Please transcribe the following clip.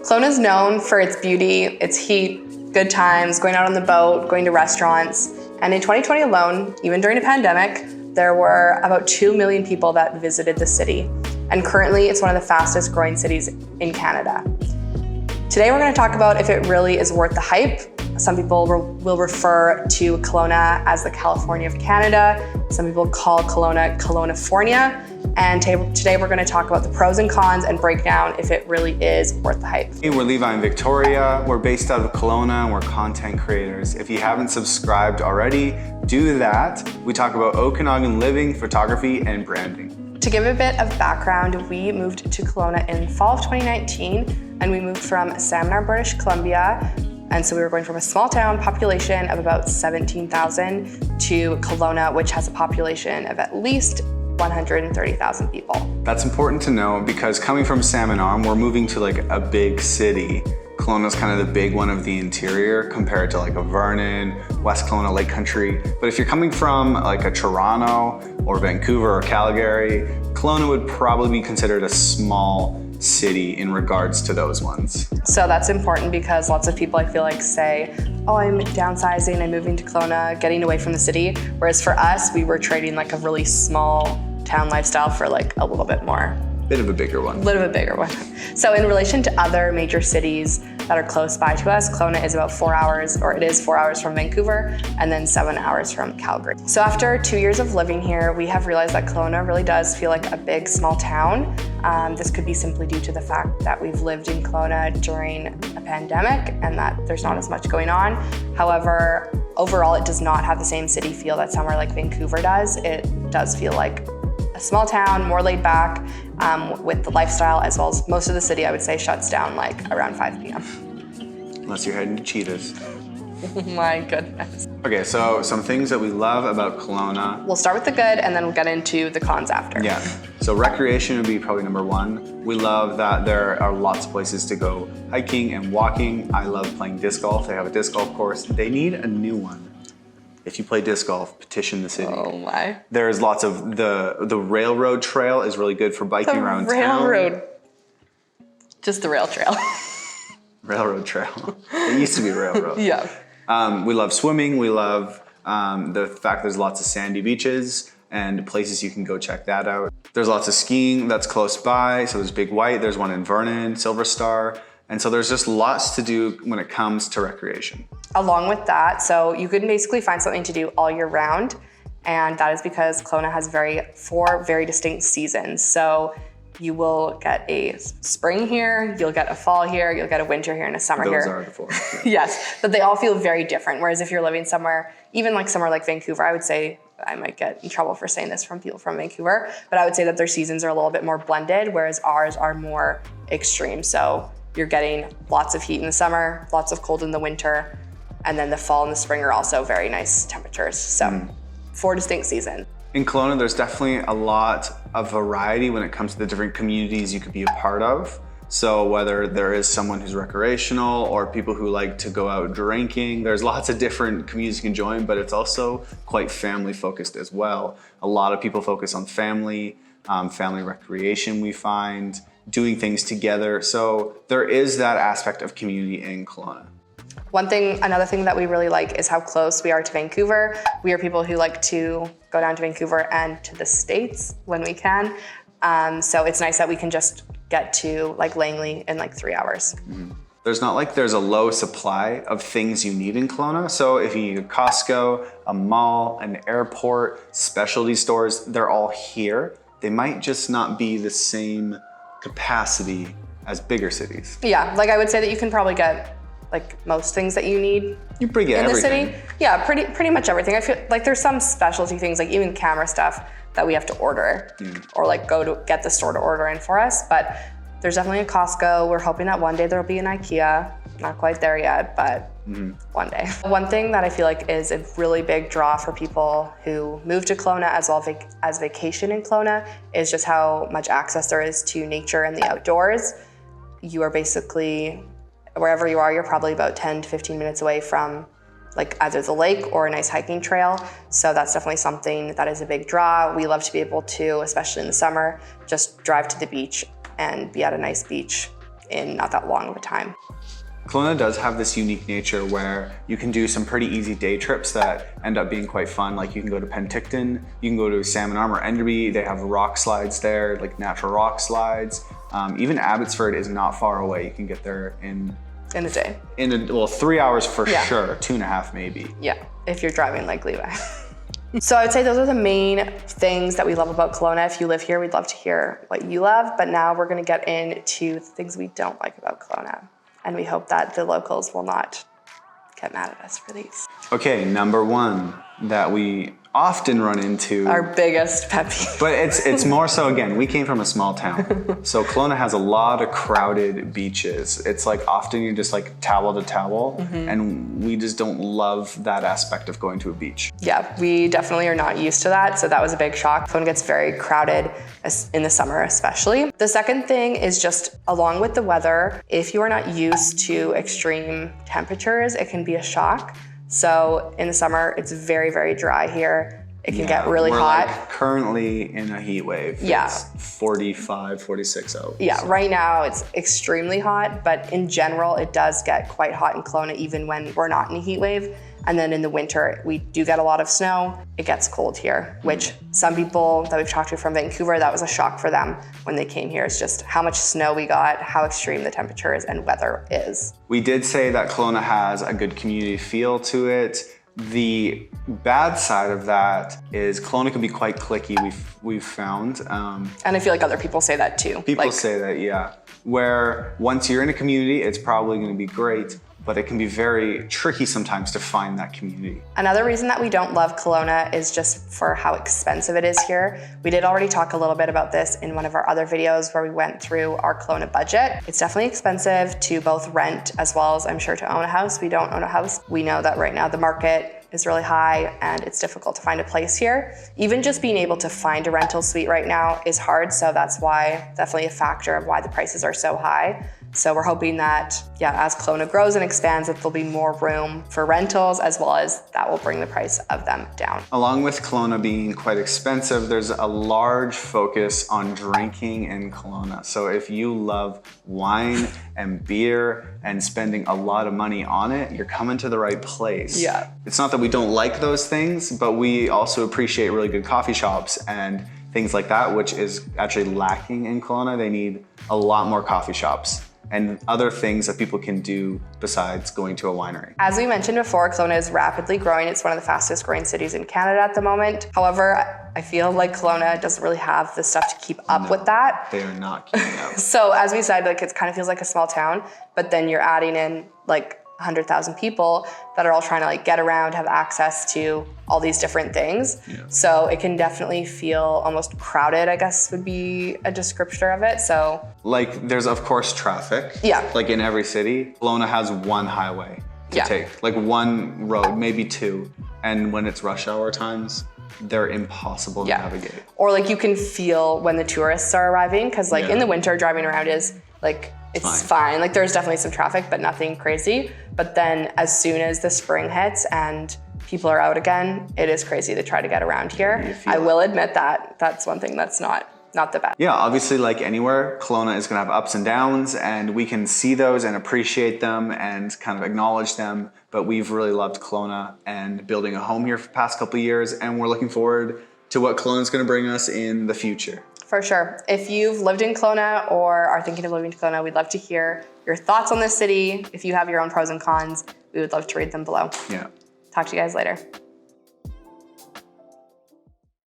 Kelowna is known for its beauty, its heat, good times, going out on the boat, going to restaurants. And in 2020 alone, even during a pandemic, there were about 2 million people that visited the city. And currently, it's one of the fastest growing cities in Canada. Today, we're going to talk about if it really is worth the hype. Some people will refer to Kelowna as the California of Canada. Some people call Kelowna Kelownafornia. And today we're going to talk about the pros and cons and break down if it really is worth the hype. Hey, we're Levi and Victoria. We're based out of Kelowna and we're content creators. If you haven't subscribed already, do that. We talk about Okanagan living, photography, and branding. To give a bit of background, we moved to Kelowna in fall of 2019, and we moved from Salmon Arm, British Columbia. And so we were going from a small town population of about 17,000 to Kelowna, which has a population of at least 130,000 people. That's important to know because coming from Salmon Arm, we're moving to like a big city. Kelowna's kind of the big one of the interior compared to like a Vernon, West Kelowna, Lake Country. But if you're coming from like a Toronto or Vancouver or Calgary, Kelowna would probably be considered a small city in regards to those ones. So that's important because lots of people I feel like say, oh, I'm downsizing, I'm moving to Kelowna, getting away from the city. Whereas for us, we were trading like a really small town lifestyle for like a little bit more. Bit of a bigger one. A little bit bigger one. So in relation to other major cities that are close by to us, Kelowna is about 4 hours, or it is 4 hours from Vancouver, and then 7 hours from Calgary. So after 2 years of living here, we have realized that Kelowna really does feel like a big, small town. This could be simply due to the fact that we've lived in Kelowna during a pandemic and that there's not as much going on. However, overall, it does not have the same city feel that somewhere like Vancouver does. It does feel like a small town, more laid back, with the lifestyle, as well as most of the city, I would say, shuts down like around 5 p.m. Unless you're heading to Cheetahs. My goodness. Okay, so some things that we love about Kelowna. We'll start with the good and then we'll get into the cons after. Yeah, so recreation would be probably number one. We love that there are lots of places to go hiking and walking. I love playing disc golf. They have a disc golf course. They need a new one. If you play disc golf, petition the city. Oh my. There's lots of, the railroad trail is really good for biking around town. Railroad. Just the rail trail. Railroad trail. It used to be railroad. Yeah. We love swimming. We love the fact there's lots of sandy beaches and places you can go check that out. There's lots of skiing that's close by. So there's Big White, there's one in Vernon, Silver Star. And so there's just lots to do when it comes to recreation. Along with that, so you can basically find something to do all year round. And that is because Kelowna has 4 very distinct seasons. So you will get a spring here, you'll get a fall here, you'll get a winter here and a summer here. Those are the 4. Yeah. Yes, but they all feel very different. Whereas if you're living somewhere, even like somewhere like Vancouver, I would say, I might get in trouble for saying this from people from Vancouver, but I would say that their seasons are a little bit more blended, whereas ours are more extreme. So you're getting lots of heat in the summer, lots of cold in the winter, and then the fall and the spring are also very nice temperatures. So 4 distinct seasons. In Kelowna, there's definitely a lot of variety when it comes to the different communities you could be a part of. So whether there is someone who's recreational or people who like to go out drinking, there's lots of different communities you can join, but it's also quite family focused as well. A lot of people focus on family, family recreation we find, doing things together. So there is that aspect of community in Kelowna. Another thing that we really like is how close we are to Vancouver. We are people who like to go down to Vancouver and to the States when we can. So it's nice that we can just get to like Langley in like 3 hours. There's not like there's a low supply of things you need in Kelowna. So if you need a Costco, a mall, an airport, specialty stores, they're all here. They might just not be the same capacity as bigger cities. Yeah, like I would say that you can probably get like most things that you need you pretty get in everything. The city. Yeah, pretty much everything. I feel like there's some specialty things, like even camera stuff that we have to order or like go to get the store to order in for us. But there's definitely a Costco. We're hoping that one day there'll be an IKEA. Not quite there yet, but one day. One thing that I feel like is a really big draw for people who move to Kelowna as well as vacation in Kelowna is just how much access there is to nature and the outdoors. You are basically, wherever you are, you're probably about 10 to 15 minutes away from like either the lake or a nice hiking trail. So that's definitely something that is a big draw. We love to be able to, especially in the summer, just drive to the beach and be at a nice beach in not that long of a time. Kelowna does have this unique nature where you can do some pretty easy day trips that end up being quite fun. Like you can go to Penticton, you can go to Salmon Arm or Enderby. They have rock slides there, like natural rock slides. Even Abbotsford is not far away. You can get there in a day. Well, 3 hours for sure, 2.5 maybe. Yeah, if you're driving like Levi. So I would say those are the main things that we love about Kelowna. If you live here, we'd love to hear what you love. But now we're gonna get into the things we don't like about Kelowna. And we hope that the locals will not get mad at us for these. Okay, number one that we often run into. Our biggest pet peeve. But it's more so, again, we came from a small town. So Kelowna has a lot of crowded beaches. It's like often you're just like towel to towel. And we just don't love that aspect of going to a beach. Yeah, we definitely are not used to that. So that was a big shock. Kelowna gets very crowded in the summer especially. The second thing is just along with the weather, if you are not used to extreme temperatures, it can be a shock. So in the summer, it's very, very dry here. It can get really hot. Like currently in a heat wave. Yeah. It's 45, 46 out. Yeah, right now it's extremely hot, but in general, it does get quite hot in Kelowna even when we're not in a heat wave. And then in the winter, we do get a lot of snow. It gets cold here, which some people that we've talked to from Vancouver, that was a shock for them when they came here. It's just how much snow we got, how extreme the temperatures and weather is. We did say that Kelowna has a good community feel to it. The bad side of that is Kelowna can be quite cliquey, we've found. And I feel like other people say that too. People say that, yeah. Where once you're in a community, it's probably gonna be great, but it can be very tricky sometimes to find that community. Another reason that we don't love Kelowna is just for how expensive it is here. We did already talk a little bit about this in one of our other videos where we went through our Kelowna budget. It's definitely expensive to both rent as well as, I'm sure, to own a house. We don't own a house. We know that right now the market is really high and it's difficult to find a place here. Even just being able to find a rental suite right now is hard, so that's why definitely a factor of why the prices are so high. So we're hoping that, as Kelowna grows and expands, that there'll be more room for rentals, as well as that will bring the price of them down. Along with Kelowna being quite expensive, there's a large focus on drinking in Kelowna. So if you love wine and beer and spending a lot of money on it, you're coming to the right place. Yeah. It's not that we don't like those things, but we also appreciate really good coffee shops and things like that, which is actually lacking in Kelowna. They need a lot more coffee shops and other things that people can do besides going to a winery. As we mentioned before, Kelowna is rapidly growing. It's one of the fastest growing cities in Canada at the moment. However, I feel like Kelowna doesn't really have the stuff to keep up with that. They are not keeping up. So as we said, like it kind of feels like a small town, but then you're adding in like 100,000 people that are all trying to like get around, have access to all these different things. Yeah. So it can definitely feel almost crowded, I guess would be a descriptor of it. So like there's of course traffic. Yeah. Like in every city, Kelowna has one highway to take, like one road, maybe two. And when it's rush hour times, they're impossible to navigate. Or like you can feel when the tourists are arriving, because like in the winter driving around is like, it's fine. Like there's definitely some traffic, but nothing crazy. But then as soon as the spring hits and people are out again, it is crazy to try to get around here. I will admit that that's one thing that's not the best. Yeah, obviously like anywhere, Kelowna is gonna have ups and downs, and we can see those and appreciate them and kind of acknowledge them. But we've really loved Kelowna and building a home here for the past couple of years, and we're looking forward to what Kelowna is gonna bring us in the future. For sure. If you've lived in Kelowna or are thinking of living in Kelowna, we'd love to hear your thoughts on this city. If you have your own pros and cons, we would love to read them below. Yeah. Talk to you guys later.